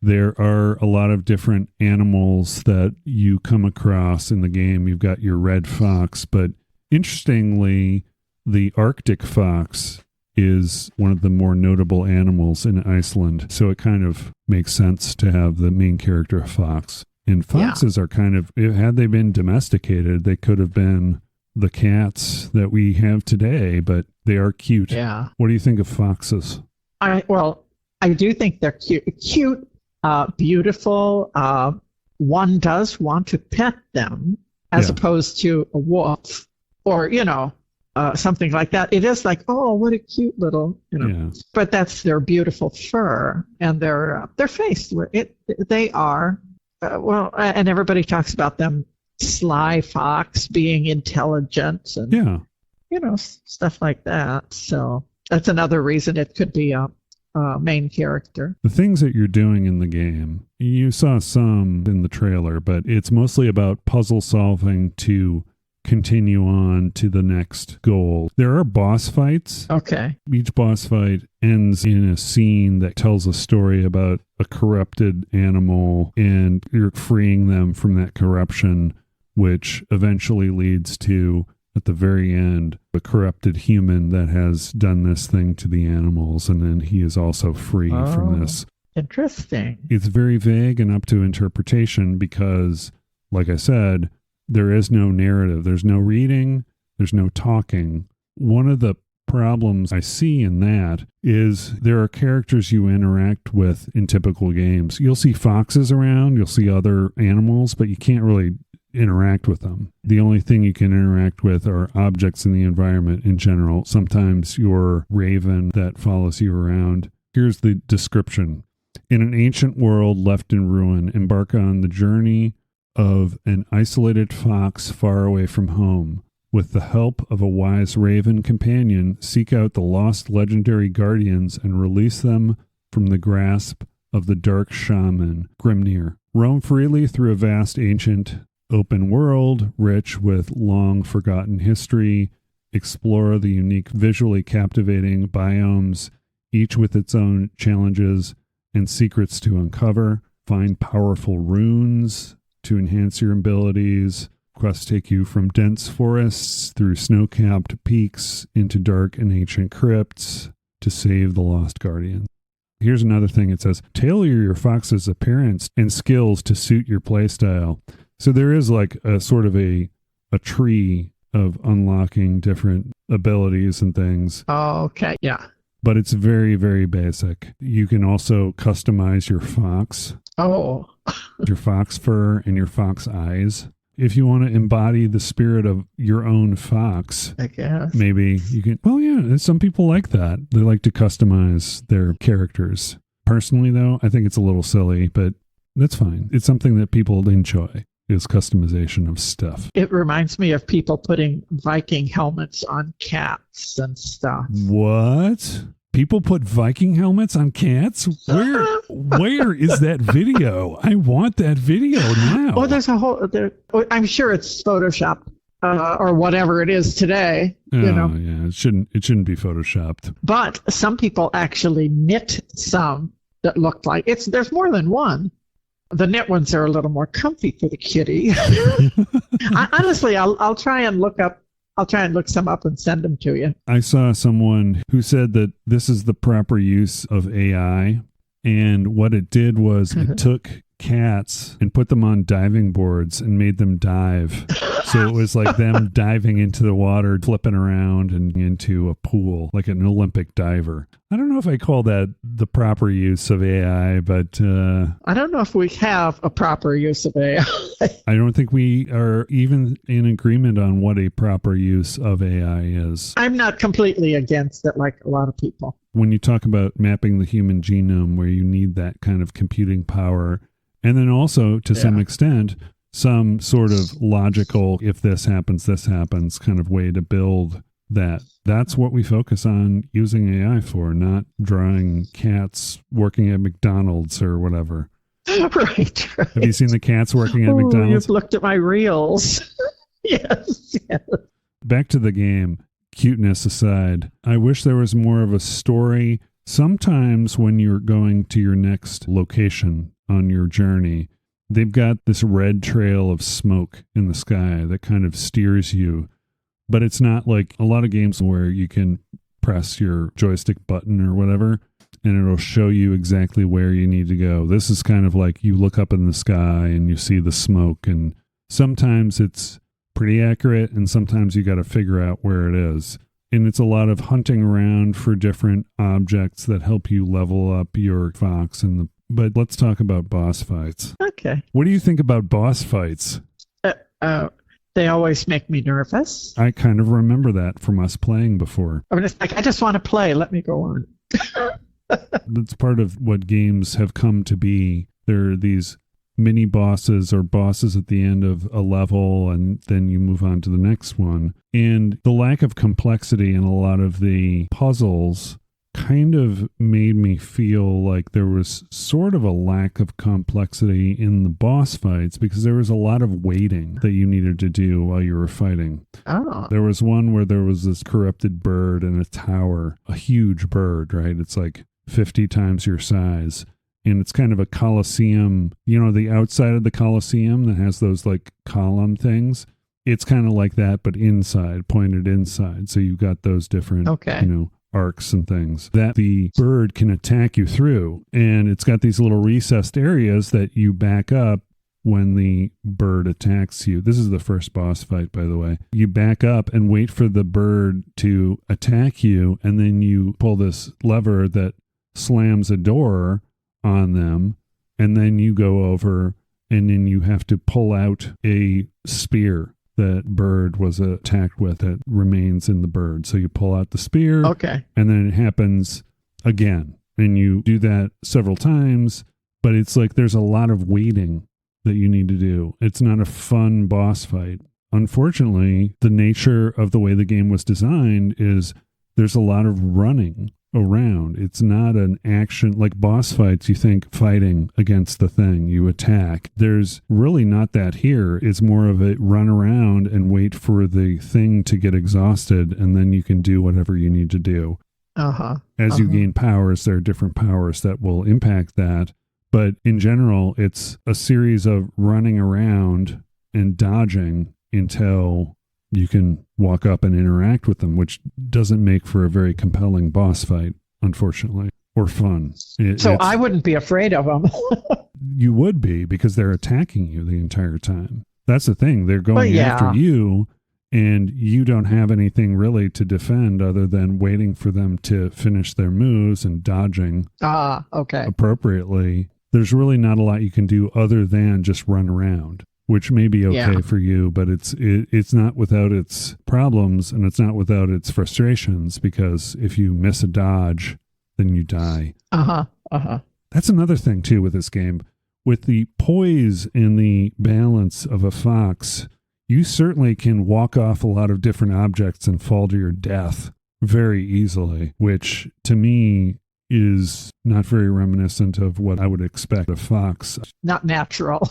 There are a lot of different animals that you come across in the game. You've got your red fox, but interestingly, the Arctic fox is one of the more notable animals in Iceland. So it kind of makes sense to have the main character a fox. And foxes are kind of, had they been domesticated, they could have been the cats that we have today, but they are cute. Yeah. What do you think of foxes? I do think they're cute, beautiful. One does want to pet them as opposed to a wolf or, something like that. It is like, oh, what a cute little, but that's their beautiful fur and their face. They are, and everybody talks about them. Sly fox being intelligent and stuff like that. So that's another reason it could be a main character. The things that you're doing in the game, you saw some in the trailer, but it's mostly about puzzle solving to continue on to the next goal. There are boss fights. Okay. Each boss fight ends in a scene that tells a story about a corrupted animal and you're freeing them from that corruption, which eventually leads to, at the very end, a corrupted human that has done this thing to the animals, and then he is also free from this. Interesting. It's very vague and up to interpretation because, like I said, there is no narrative. There's no reading. There's no talking. One of the problems I see in that is there are characters you interact with in typical games. You'll see foxes around. You'll see other animals, but you can't really interact with them. The only thing you can interact with are objects in the environment in general. Sometimes your raven that follows you around. Here's the description. In an ancient world left in ruin, embark on the journey of an isolated fox far away from home. With the help of a wise raven companion, seek out the lost legendary guardians and release them from the grasp of the dark shaman, Grimnir. Roam freely through a vast ancient open world, rich with long-forgotten history. Explore the unique, visually captivating biomes, each with its own challenges and secrets to uncover. Find powerful runes to enhance your abilities. Quests take you from dense forests through snow-capped peaks into dark and ancient crypts to save the lost guardian. Here's another thing. It says, tailor your fox's appearance and skills to suit your playstyle. So there is like a sort of a tree of unlocking different abilities and things. Oh, okay. Yeah. But it's very, very basic. You can also customize your fox. Oh. Your fox fur and your fox eyes. If you want to embody the spirit of your own fox, I guess. maybe you can. Well, yeah, some people like that. They like to customize their characters. Personally, though, I think it's a little silly, but that's fine. It's something that people enjoy, is customization of stuff. It reminds me of people putting Viking helmets on cats and stuff. What? People put Viking helmets on cats? Where is that video? I want that video now. Oh, there's a whole. I'm sure it's Photoshopped or whatever it is today. Yeah, it shouldn't be photoshopped. But some people actually knit some that looked like it's. There's more than one. The knit ones are a little more comfy for the kitty. Honestly, I'll try and look up. I'll try and look some up and send them to you. I saw someone who said that this is the proper use of AI. And what it did was it took cats and put them on diving boards and made them dive. So it was like them diving into the water, flipping around and into a pool, like an Olympic diver. I don't know if I call that the proper use of AI, but... I don't know if we have a proper use of AI. I don't think we are even in agreement on what a proper use of AI is. I'm not completely against it like a lot of people. When you talk about mapping the human genome, where you need that kind of computing power, and then also, to some extent, some sort of logical, if this happens, kind of way to build that. That's what we focus on using AI for, not drawing cats working at McDonald's or whatever. Right. Have you seen the cats working at McDonald's? You've looked at my reels. Yes. Back to the game. Cuteness aside, I wish there was more of a story. Sometimes when you're going to your next location on your journey, they've got this red trail of smoke in the sky that kind of steers you. But it's not like a lot of games where you can press your joystick button or whatever, and it'll show you exactly where you need to go. This is kind of like you look up in the sky and you see the smoke, and sometimes it's pretty accurate, and sometimes you got to figure out where it is. And it's a lot of hunting around for different objects that help you level up your fox. But let's talk about boss fights. Okay. What do you think about boss fights? They always make me nervous. I kind of remember that from us playing before. I mean, it's like, I just want to play. Let me go on. That's part of what games have come to be. There are these mini bosses or bosses at the end of a level, and then you move on to the next one. And the lack of complexity in a lot of the puzzles kind of made me feel like there was sort of a lack of complexity in the boss fights, because there was a lot of waiting that you needed to do while you were fighting. Oh. There was one where there was this corrupted bird in a tower, a huge bird, right? It's like 50 times your size. And it's kind of a coliseum, the outside of the coliseum that has those like column things. It's kind of like that, but inside, pointed inside. So you've got those different, arcs and things that the bird can attack you through. And it's got these little recessed areas that you back up when the bird attacks you. This is the first boss fight, by the way. You back up and wait for the bird to attack you, and then you pull this lever that slams a door on them, and then you go over, and then you have to pull out a spear that bird was attacked with that remains in the bird. So you pull out the spear, and then it happens again, and you do that several times, but it's like there's a lot of waiting that you need to do. It's not a fun boss fight. Unfortunately, the nature of the way the game was designed is there's a lot of running around. It's not an action like boss fights. You think fighting against the thing, you attack. There's really not that here. It's more of a run around and wait for the thing to get exhausted, and then you can do whatever you need to do. As you gain powers, there are different powers that will impact that, But in general, it's a series of running around and dodging until you can walk up and interact with them, which doesn't make for a very compelling boss fight, unfortunately, or fun. So I wouldn't be afraid of them. You would be, because they're attacking you the entire time. That's the thing. They're going after you, and you don't have anything really to defend other than waiting for them to finish their moves and dodging appropriately. There's really not a lot you can do other than just run around, which may be okay for you, but it's not without its problems, and it's not without its frustrations, because if you miss a dodge, then you die. That's another thing, too, with this game. With the poise and the balance of a fox, you certainly can walk off a lot of different objects and fall to your death very easily, which to me is not very reminiscent of what I would expect a fox. Not natural.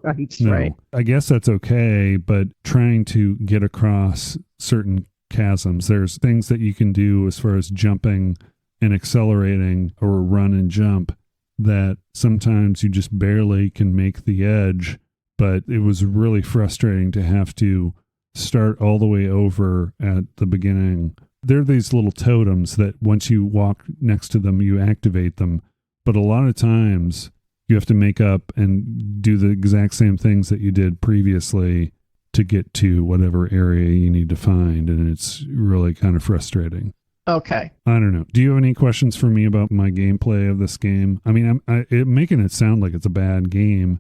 Right. No, right. I guess that's okay, but trying to get across certain chasms, there's things that you can do as far as jumping and accelerating or run and jump that sometimes you just barely can make the edge. But it was really frustrating to have to start all the way over at the beginning. There are these little totems that once you walk next to them, you activate them. But a lot of times you have to make up and do the exact same things that you did previously to get to whatever area you need to find. And it's really kind of frustrating. Okay. I don't know. Do you have any questions for me about my gameplay of this game? I mean, I'm making it sound like it's a bad game.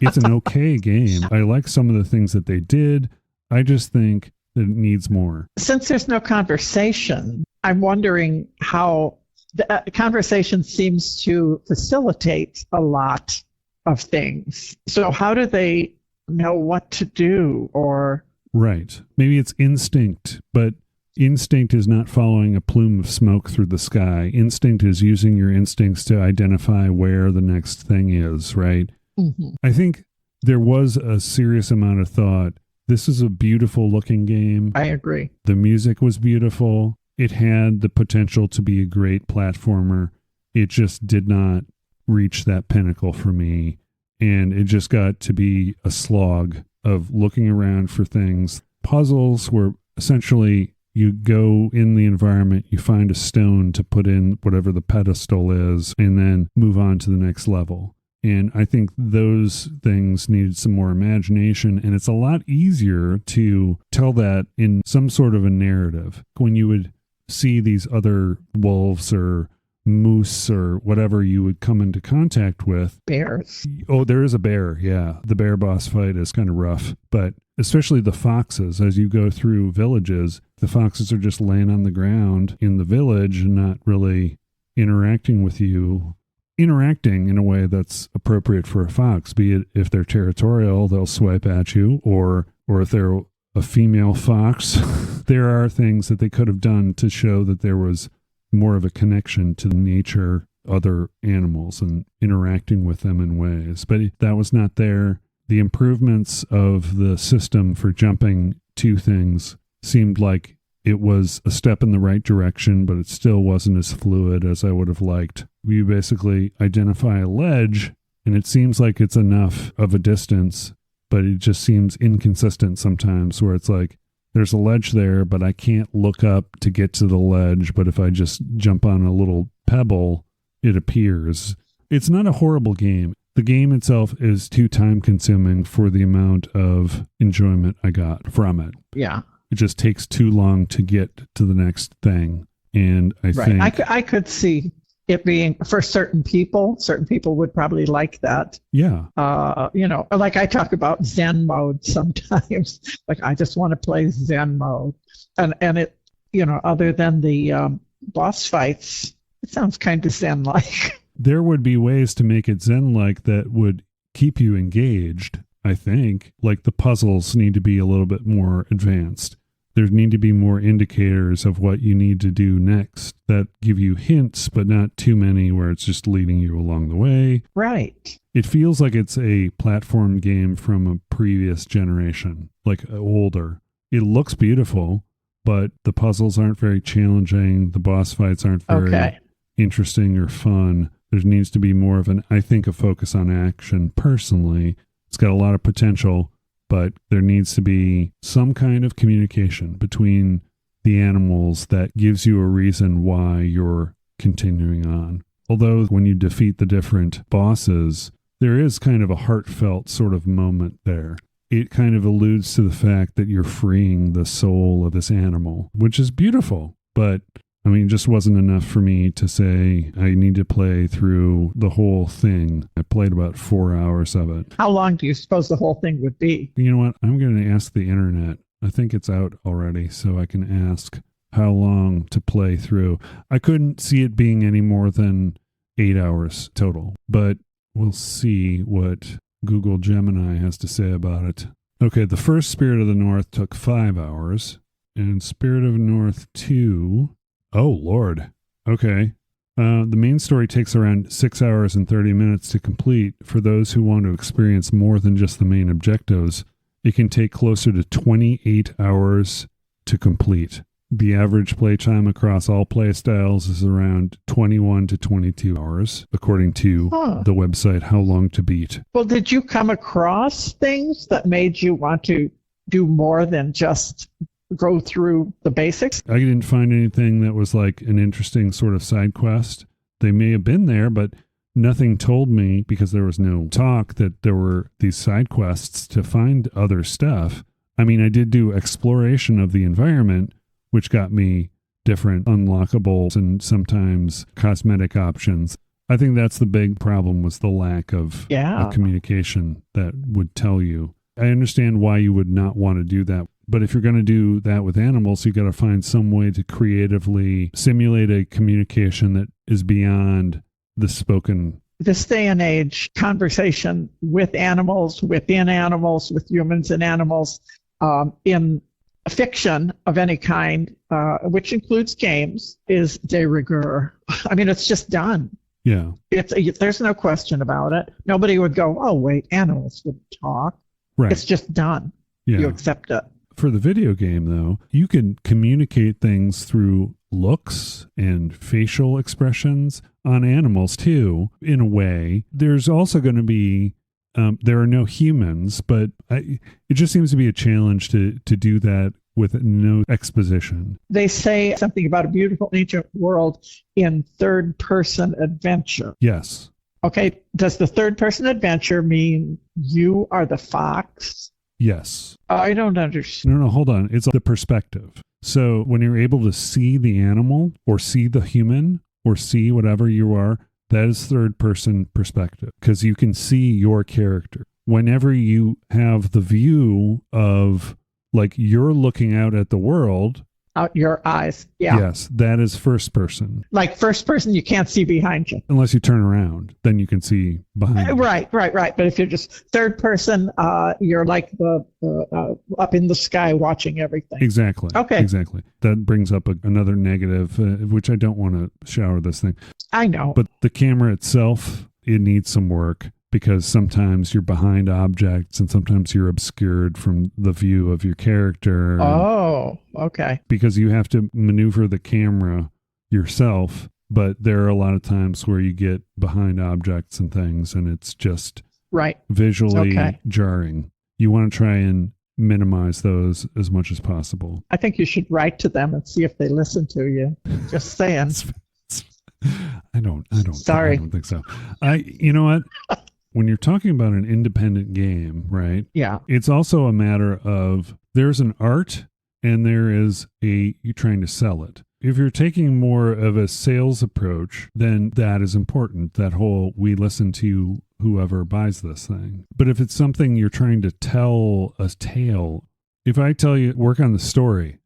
It's an okay game. I like some of the things that they did. I just think that it needs more. Since there's no conversation, I'm wondering how the conversation seems to facilitate a lot of things. So how do they know what to do? Or right. Maybe it's instinct, but instinct is not following a plume of smoke through the sky. Instinct is using your instincts to identify where the next thing is, right? Mm-hmm. I think there was a serious amount of thought. This is a beautiful looking game. I agree. The music was beautiful. It had the potential to be a great platformer. It just did not reach that pinnacle for me. And it just got to be a slog of looking around for things. Puzzles were essentially, you go in the environment, you find a stone to put in whatever the pedestal is, and then move on to the next level. And I think those things needed some more imagination, and it's a lot easier to tell that in some sort of a narrative. When you would see these other wolves or moose or whatever you would come into contact with. Bears. Oh, there is a bear, yeah. The bear boss fight is kind of rough, but especially the foxes, as you go through villages, the foxes are just laying on the ground in the village and not really interacting with you. Interacting in a way that's appropriate for a fox, be it if they're territorial, they'll swipe at you, or if they're a female fox. There are things that they could have done to show that there was more of a connection to nature, other animals, and interacting with them in ways. But that was not there. The improvements of the system for jumping to things seemed like it was a step in the right direction, but it still wasn't as fluid as I would have liked. You basically identify a ledge, and it seems like it's enough of a distance, but it just seems inconsistent sometimes, where it's like, there's a ledge there, but I can't look up to get to the ledge, but if I just jump on a little pebble, it appears. It's not a horrible game. The game itself is too time-consuming for the amount of enjoyment I got from it. Yeah. It just takes too long to get to the next thing. And I think I could see it being for certain people would probably like that. Yeah. Like I talk about Zen mode sometimes. Like I just want to play Zen mode. And it, other than the boss fights, it sounds kind of Zen-like. There would be ways to make it Zen-like that would keep you engaged, I think. Like the puzzles need to be a little bit more advanced. There need to be more indicators of what you need to do next that give you hints, but not too many where it's just leading you along the way. Right. It feels like it's a platform game from a previous generation, like older. It looks beautiful, but the puzzles aren't very challenging. The boss fights aren't very interesting or fun. There needs to be more of a focus on action personally. It's got a lot of potential, but there needs to be some kind of communication between the animals that gives you a reason why you're continuing on. Although when you defeat the different bosses, there is kind of a heartfelt sort of moment there. It kind of alludes to the fact that you're freeing the soul of this animal, which is beautiful. But, I mean, it just wasn't enough for me to say I need to play through the whole thing. I played about 4 hours of it. How long do you suppose the whole thing would be? You know what? I'm going to ask the internet. I think it's out already, so I can ask how long to play through. I couldn't see it being any more than 8 hours total, but we'll see what Google Gemini has to say about it. Okay, the first Spirit of the North took 5 hours, and Spirit of North 2, oh Lord, okay. The main story takes around 6 hours and 30 minutes to complete. For those who want to experience more than just the main objectives, it can take closer to 28 hours to complete. The average playtime across all play styles is around 21 to 22 hours, according to the website How Long to Beat. Well, did you come across things that made you want to do more than just go through the basics? I didn't find anything that was like an interesting sort of side quest. They may have been there, but nothing told me, because there was no talk, that there were these side quests to find other stuff. I mean, I did do exploration of the environment, which got me different unlockables and sometimes cosmetic options. I think that's the big problem, was the lack of a communication that would tell you. I understand why you would not want to do that, but if you're going to do that with animals, you got to find some way to creatively simulate a communication that is beyond the spoken. This day and age, conversation with animals, within animals, with humans and animals, in fiction of any kind, which includes games, is de rigueur. I mean, it's just done. Yeah. There's no question about it. Nobody would go, oh, wait, animals would talk. Right. It's just done. Yeah. You accept it. For the video game, though, you can communicate things through looks and facial expressions on animals, too, in a way. There's also going to be there are no humans, but it just seems to be a challenge to do that with no exposition. They say something about a beautiful ancient world in third-person adventure. Yes. Okay, does the third-person adventure mean you are the fox? Yes. I don't understand. No, hold on. It's the perspective. So when you're able to see the animal or see the human or see whatever you are, that is third-person perspective, because you can see your character. Whenever you have the view of, like, you're looking out at the world. Out your eyes. Yeah. Yes, that is first person. Like first person, you can't see behind you. Unless you turn around, then you can see behind you. Right. But if you're just third person, you're like the up in the sky watching everything. Exactly. Okay. Exactly. That brings up another negative, which I don't want to shower this thing. I know. But the camera itself, it needs some work, because sometimes you're behind objects and sometimes you're obscured from the view of your character. Oh, okay. Because you have to maneuver the camera yourself, but there are a lot of times where you get behind objects and things, and it's just visually jarring. You want to try and minimize those as much as possible. I think you should write to them and see if they listen to you. Just saying. I don't. Sorry. I don't think so. You know what? When you're talking about an independent game, right? Yeah. It's also a matter of there's an art and there is you trying to sell it. If you're taking more of a sales approach, then that is important. That whole, we listen to whoever buys this thing. But if it's something you're trying to tell a tale, if I tell you, work on the story,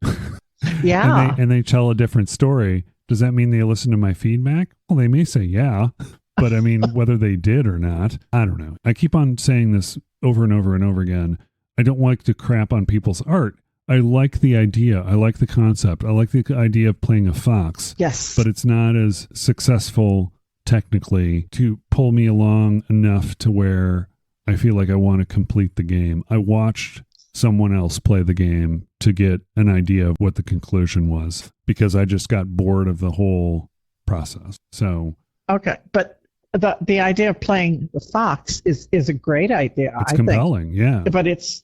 yeah, and they tell a different story, does that mean they listen to my feedback? Well, they may say, yeah. But I mean, whether they did or not, I don't know. I keep on saying this over and over and over again. I don't like to crap on people's art. I like the idea. I like the concept. I like the idea of playing a fox. Yes. But it's not as successful technically to pull me along enough to where I feel like I want to complete the game. I watched someone else play the game to get an idea of what the conclusion was, because I just got bored of the whole process. So. Okay. But the idea of playing the fox is a great idea. It's compelling, yeah. But it's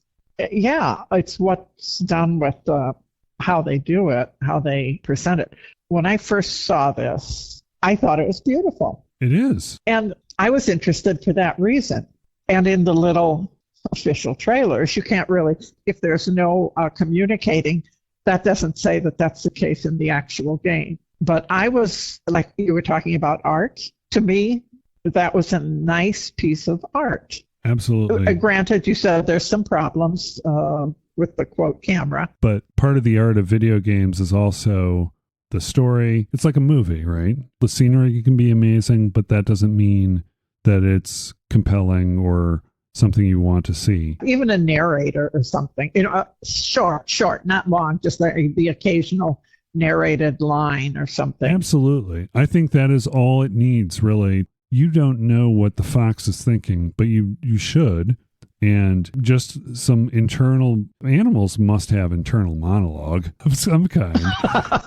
what's done with how they do it, how they present it. When I first saw this, I thought it was beautiful. It is. And I was interested for that reason. And in the little official trailers, you can't really, if there's no communicating, that doesn't say that that's the case in the actual game. But I was, like you were talking about art, to me, that was a nice piece of art. Absolutely. Granted, you said there's some problems with the quote camera. But part of the art of video games is also the story. It's like a movie, right? The scenery can be amazing, but that doesn't mean that it's compelling or something you want to see. Even a narrator or something, short, not long, just the occasional narrated line or something. Absolutely. I think that is all it needs, really. You don't know what the fox is thinking, but you should. And just some animals must have internal monologue of some kind.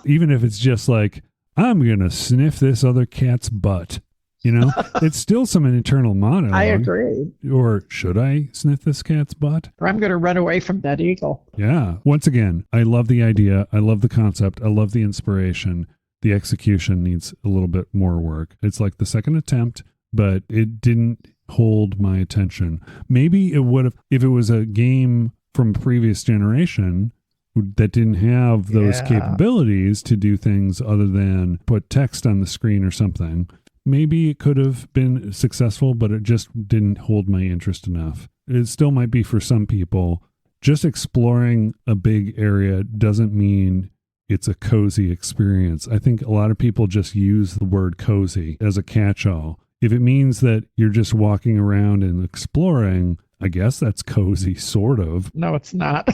Even if it's just like, I'm going to sniff this other cat's butt. It's still some internal monologue. I agree. Or should I sniff this cat's butt? Or I'm going to run away from that eagle. Yeah. Once again, I love the idea. I love the concept. I love the inspiration. The execution needs a little bit more work. It's like the second attempt, but it didn't hold my attention. Maybe it would have, if it was a game from a previous generation that didn't have those capabilities to do things other than put text on the screen or something. Maybe it could have been successful, but it just didn't hold my interest enough. It still might be for some people. Just exploring a big area doesn't mean it's a cozy experience. I think a lot of people just use the word cozy as a catch-all. If it means that you're just walking around and exploring, I guess that's cozy, sort of. No, it's not.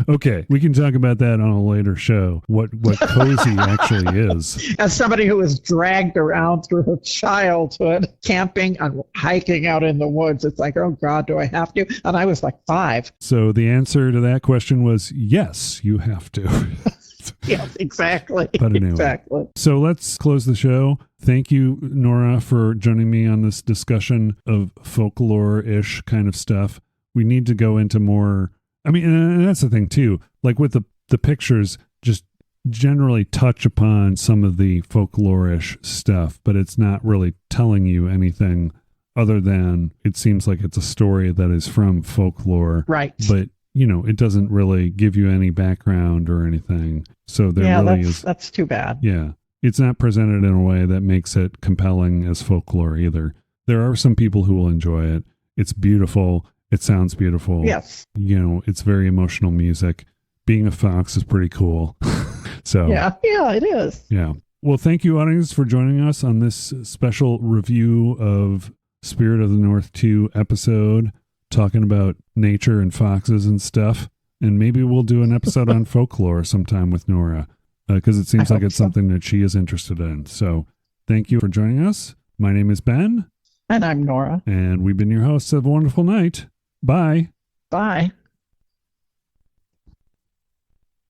Okay, we can talk about that on a later show, what cozy actually is. As somebody who was dragged around through her childhood, camping and hiking out in the woods, it's like, oh God, do I have to? And I was like 5. So the answer to that question was yes, you have to. Yes, exactly. But anyway, exactly. So let's close the show. Thank you, Nora, for joining me on this discussion of folklore-ish kind of stuff. We need to go into more. I mean, and that's the thing too. Like with the pictures, just generally touch upon some of the folklore-ish stuff, but it's not really telling you anything other than it seems like it's a story that is from folklore. Right. But it doesn't really give you any background or anything. So there really is. That's too bad. Yeah. It's not presented in a way that makes it compelling as folklore either. There are some people who will enjoy it. It's beautiful. It sounds beautiful. Yes. It's very emotional music. Being a fox is pretty cool. So yeah, it is. Yeah. Well, thank you, audience, for joining us on this special review of Spirit of the North 2 episode, talking about nature and foxes and stuff. And maybe we'll do an episode on folklore sometime with Nora, because it seems like it's something that she is interested in. So thank you for joining us. My name is Ben. And I'm Nora. And we've been your hosts. Have a wonderful night. Bye. Bye.